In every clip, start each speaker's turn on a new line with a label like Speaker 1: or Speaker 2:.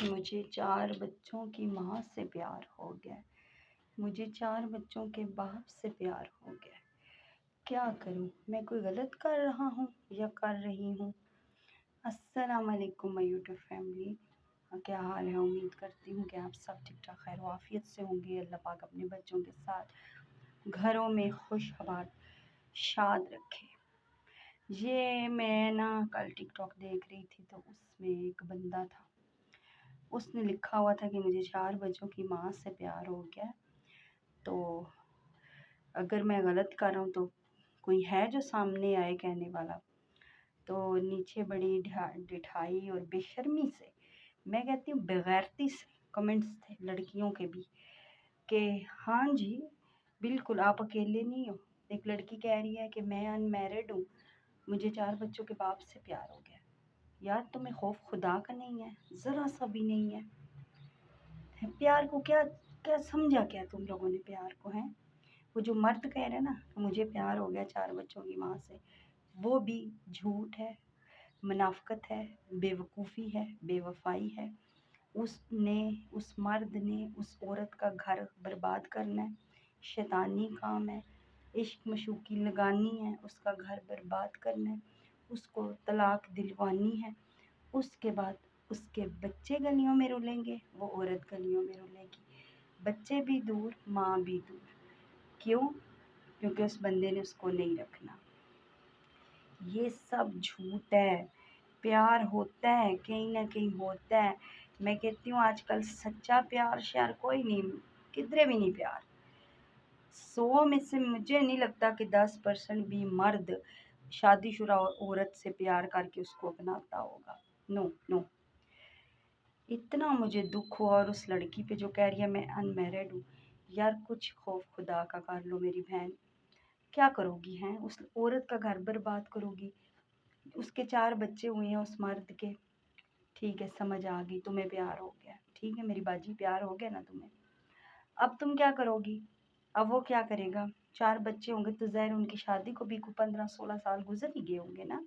Speaker 1: مجھے 4 بچوں کی ماں سے پیار ہو گیا، مجھے 4 بچوں کے باپ سے پیار ہو گیا۔ کیا کروں؟ میں کوئی غلط کر رہا ہوں یا کر رہی ہوں؟ السلام علیکم مائی یوٹیوب فیملی، کیا حال ہے؟ امید کرتی ہوں کہ آپ سب ٹھیک ٹھاک خیر و عافیت سے ہوں گے۔ اللہ پاک اپنے بچوں کے ساتھ گھروں میں خوش آباد شاد رکھے۔ یہ میں کل ٹک ٹاک دیکھ رہی تھی تو اس میں ایک بندہ تھا، اس نے لکھا ہوا تھا کہ مجھے 4 بچوں کی ماں سے پیار ہو گیا۔ تو اگر میں غلط کر رہا ہوں تو کوئی ہے جو سامنے آئے کہنے والا؟ تو نیچے بڑی ڈٹھائی اور بے شرمی سے، میں کہتی ہوں بغیرتی سے کمنٹس تھے لڑکیوں کے بھی کہ ہاں جی بالکل آپ اکیلے نہیں ہو۔ ایک لڑکی کہہ رہی ہے کہ میں ان میرڈ ہوں، مجھے 4 بچوں کے باپ سے پیار ہو گیا۔ یار تمہیں خوف خدا کا نہیں ہے؟ ذرا سا بھی نہیں ہے؟ پیار کو کیا سمجھا کیا تم لوگوں نے پیار کو؟ ہیں وہ جو مرد کہہ رہے ہیں نا کہ مجھے پیار ہو گیا 4 بچوں کی ماں سے، وہ بھی جھوٹ ہے، منافقت ہے، بے وقوفی ہے، بے وفائی ہے۔ اس مرد نے اس عورت کا گھر برباد کرنا ہے، شیطانی کام ہے، عشق مشوقی لگانی ہے، اس کا گھر برباد کرنا ہے، اس کو طلاق دلوانی ہے۔ اس کے بعد اس کے بچے گلیوں میں رولیں گے، وہ عورت گلیوں میں رولے گی، بچے بھی دور، ماں بھی دور۔ کیوں؟ کیونکہ اس بندے نے اس کو نہیں رکھنا۔ یہ سب جھوٹ ہے۔ پیار ہوتا ہے، کہیں نہ کہیں ہوتا ہے۔ میں کہتی ہوں آج کل سچا پیار شیار کوئی نہیں، کدھرے بھی نہیں پیار۔ 100 میں سے مجھے نہیں لگتا کہ 10% بھی مرد شادی شدہ عورت سے پیار کر کے اس کو اپناتا ہوگا۔ نو۔ اتنا مجھے دکھ ہوا، اور اس لڑکی پہ جو کہہ رہی ہے میں ان میرڈ ہوں، یار کچھ خوف خدا کا کر لو میری بہن۔ کیا کرو گی؟ ہیں اس عورت کا گھر برباد کرو گی؟ اس کے 4 بچے ہوئے ہیں اس مرد کے، ٹھیک ہے سمجھ آ گئی، تمہیں پیار ہو گیا، ٹھیک ہے میری باجی پیار ہو گیا نا تمہیں۔ اب تم کیا کرو گی؟ اب وہ کیا کرے گا؟ 4 بچے ہوں گے تو ظاہر ان کی شادی کو بھی 15-16 سال گزر ہی گئے ہوں گے نا،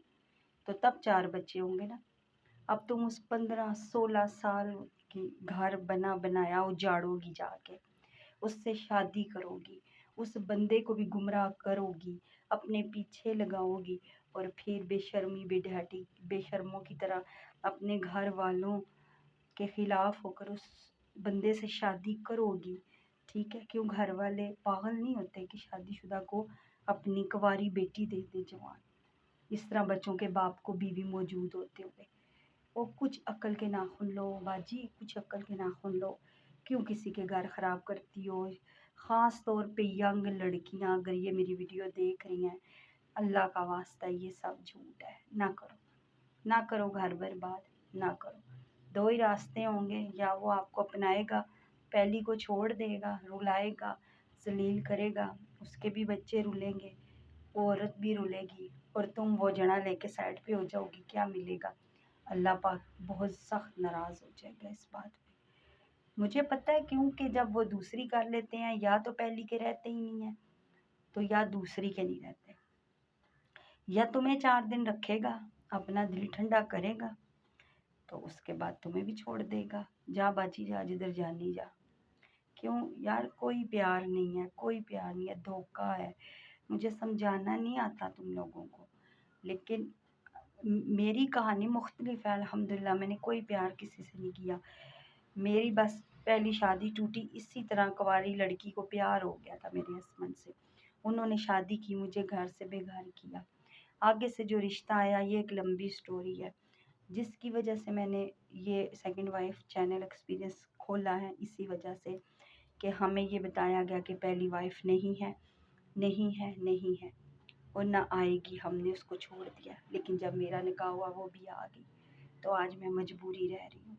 Speaker 1: تو تب 4 بچے ہوں گے نا۔ اب تم اس 15-16 سال کی گھر بنایا اجاڑو گی، جا کے اس سے شادی کرو گی، اس بندے کو بھی گمراہ کرو گی، اپنے پیچھے لگاؤ گی، اور پھر بے شرمی بے شرموں کی طرح اپنے گھر والوں کے خلاف ہو کر اس بندے سے شادی کرو گی، ٹھیک ہے؟ کیوں گھر والے پاگل نہیں ہوتے کہ شادی شدہ کو اپنی کنواری بیٹی دے دے جوان؟ اس طرح بچوں کے باپ کو بیوی موجود ہوتے ہوئے، وہ کچھ عقل کے ناخن لو باجی، کچھ عقل کے ناخن لو۔ کیوں کسی کے گھر خراب کرتی ہو؟ خاص طور پہ ینگ لڑکیاں اگر یہ میری ویڈیو دیکھ رہی ہیں، اللہ کا واسطہ یہ سب جھوٹ ہے، نہ کرو گھر برباد، نہ کرو۔ 2 ہی راستے ہوں گے، یا وہ آپ کو اپنائے گا، پہلی کو چھوڑ دے گا، رلائے گا، ذلیل کرے گا، اس کے بھی بچے رولیں گے، عورت بھی رولے گی، اور تم وہ جڑا لے کے سائڈ پہ ہو جاؤ گی۔ کیا ملے گا؟ اللہ پاک بہت سخت ناراض ہو جائے گا اس بات پہ۔ مجھے پتہ ہے کیوں کہ جب وہ دوسری کر لیتے ہیں، یا تو پہلی کے رہتے ہی نہیں ہیں، تو یا دوسری کے نہیں رہتے، یا تمہیں 4 دن رکھے گا، اپنا دل ٹھنڈا کرے گا، تو اس کے بعد تمہیں بھی چھوڑ دے گا، جا باجی جا جدھر جانی جا۔ کیوں یار؟ کوئی پیار نہیں ہے، کوئی پیار نہیں ہے، دھوکہ ہے۔ مجھے سمجھانا نہیں آتا تم لوگوں کو، لیکن میری کہانی مختلف ہے۔ الحمدللہ میں نے کوئی پیار کسی سے نہیں کیا، میری بس پہلی شادی ٹوٹی اسی طرح، کنواری لڑکی کو پیار ہو گیا تھا میرے ہسبینڈ سے، انہوں نے شادی کی، مجھے گھر سے بے گھر کیا، آگے سے جو رشتہ آیا یہ ایک لمبی سٹوری ہے، جس کی وجہ سے میں نے یہ سیکنڈ وائف چینل ایکسپیرینس کھولا ہے، اسی وجہ سے کہ ہمیں یہ بتایا گیا کہ پہلی وائف نہیں ہے اور نہ آئے گی، ہم نے اس کو چھوڑ دیا۔ لیکن جب میرا نکاح ہوا وہ بھی آ گئی، تو آج میں مجبوری رہ رہی ہوں،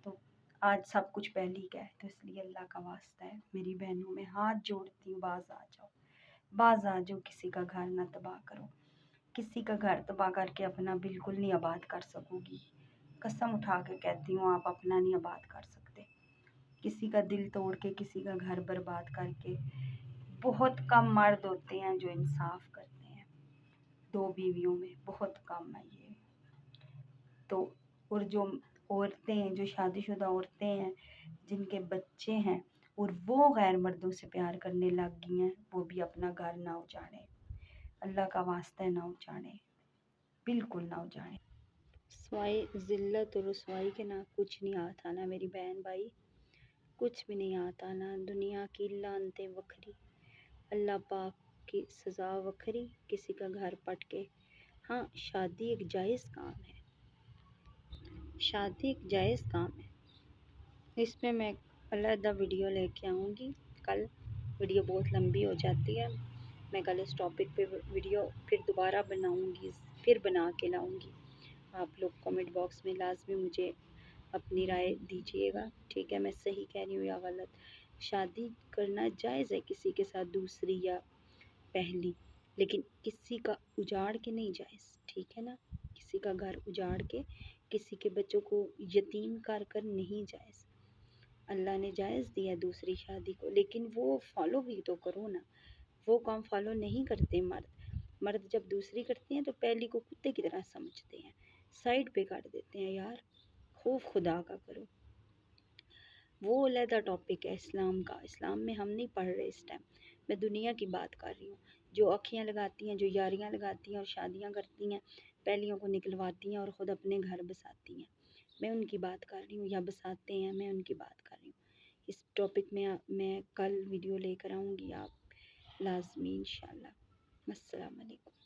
Speaker 1: تو آج سب کچھ پہلی کا ہے، تو اس لیے اللہ کا واسطہ ہے میری بہنوں میں ہاتھ جوڑتی ہوں، باز آ جاؤ، کسی کا گھر نہ تباہ کرو، کسی کا گھر تباہ کر کے اپنا بالکل نہیں آباد کر سکو گی، قسم اٹھا کے کہتی ہوں آپ اپنا نہیں آباد کر سکتے۔ کسی کا دل توڑ کے، کسی کا گھر برباد کر کے، بہت کم مرد ہوتے ہیں جو انصاف کرتے ہیں، 2 بیویوں میں بہت کم ہے یہ۔ تو اور جو عورتیں جو شادی شدہ عورتیں ہیں جن کے بچے ہیں اور وہ غیر مردوں سے پیار کرنے لگ گئی ہیں، وہ بھی اپنا گھر نہ اجاڑیں، اللہ کا واسطہ نہ اجاڑیں، بالکل نہ اجاڑیں۔ سوائے ذلت اور رسوائی کے نہ کچھ نہیں آتا نا میری بہن بھائی، کچھ بھی نہیں آتا نا، دنیا کی لعنتیں وکھری، اللہ پاک کی سزا وکھری، کسی کا گھر پٹ کے۔ ہاں شادی ایک جائز کام ہے، شادی ایک جائز کام ہے، اس میں میں علیحدہ ویڈیو لے کے آؤں گی کل، ویڈیو بہت لمبی ہو جاتی ہے، میں کل اس ٹاپک پہ ویڈیو پھر دوبارہ بناؤں گی، پھر بنا کے لاؤں گی۔ آپ لوگ کمنٹ باکس میں لازمی مجھے اپنی رائے دیجیے گا، ٹھیک ہے، میں صحیح کہہ رہی ہوں یا غلط۔ شادی کرنا جائز ہے کسی کے ساتھ دوسری یا پہلی، لیکن کسی کا اجاڑ کے نہیں جائز، ٹھیک ہے نا، کسی کا گھر اجاڑ کے کسی کے بچوں کو یتیم کر کر نہیں جائز۔ اللہ نے جائز دیا دوسری شادی کو، لیکن وہ فالو بھی تو کرو نا، وہ کام فالو نہیں کرتے مرد جب دوسری کرتے ہیں تو پہلی کو کتے کی طرح سمجھتے ہیں، سائڈ پہ کر دیتے ہیں، یار خوف خدا کا کرو۔ وہ علیحدہ ٹاپک ہے اسلام کا، اسلام میں ہم نہیں پڑھ رہے اس ٹائم، میں دنیا کی بات کر رہی ہوں، جو اکھیاں لگاتی ہیں، جو یاریاں لگاتی ہیں اور شادیاں کرتی ہیں، پہلیوں کو نکلواتی ہیں اور خود اپنے گھر بساتی ہیں، میں ان کی بات کر رہی ہوں، یا بساتے ہیں، میں ان کی بات کر رہی ہوں۔ اس ٹاپک میں کل ویڈیو لے کر آؤں گی، آپ لازمی انشاءاللہ۔ السلام علیکم۔